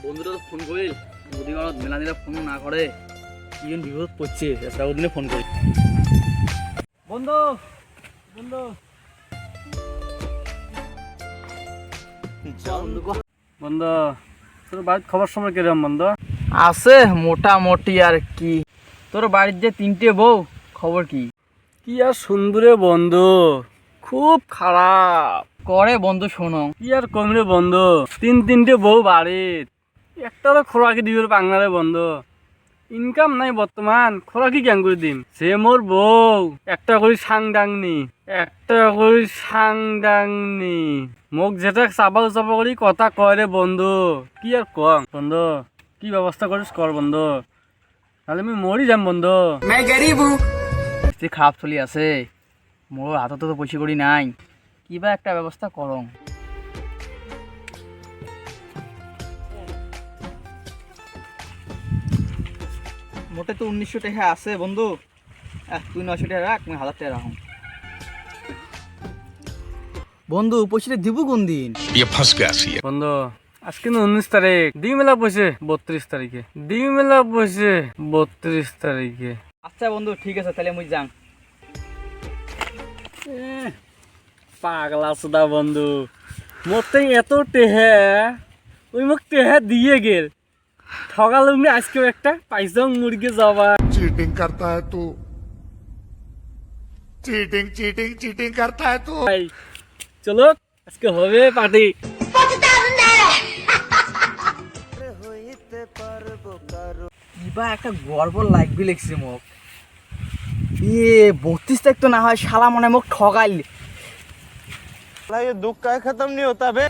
বন্ধুরা তো ফোন করি যদি কারো মেলা দিলে ফোন না করে কি বিপদ পড়ছে ওদিনে ফোন করি। বন্ধু বন্ধু বন্ধু তোর বাড়ির খবর সময় কিরকম বন্ধু? আছে মোটামুটি আর কি। তোর বাড়ির যে 3টে বউ খবর কি? কি আর সুন্দরে বন্ধু, খুব খারাপ করে বন্ধু শোনো। কি আর কমরে বন্ধু, তিনটে বউ বাড়ির, একটা তো খোরাকি দিবে বাংলারে বন্ধু। ইনকাম নাই বর্তমান, খোরাকি কেন করে দিম? সে মোর বউ একটা করে সাংডাংনি মোক যেটা চাপা করি কথা কয় রে বন্ধু। কি আর কম বন্ধু, কি ব্যবস্থা করিস কর বন্ধু, তাহলে আমি মরি যাম বন্ধু। খারাপ চলি আছে, মোর হাতত তো পয়সা করি নাই, কিবা একটা ব্যবস্থা করং। মোটে তো 1900 টাকা আছে বন্ধু। তুই 900 টাকা রাখ, আমি 1000 টাকা রাখুন। বন্ধু পয়সাটা দিব কোন দিন? বন্ধু আজকে 19 তারিখ, দিবি মেলা বসে 32 তারিখে, দিবি মেলা বসে 32 তারিখে। আচ্ছা বন্ধু ঠিক আছে, তাহলে মুই যাং। পাগলা সুদা বন্ধু, মোতে এত টেহে ওই মোক টেহে দিয়ে গেল, ঠগাল আজকেও একটা পাইছং মুরগি যাবা। चीटिंग करता है तू, चीटिंग करता है तू। চলো আজকে হবে পার্টি। কিবা একটা গর্ব লাগবে লিখছে মোক। 32 তারিখ তো না হয় শালা মনে মোক ঠগাইল। ये दुख का खत्म नहीं होता बे।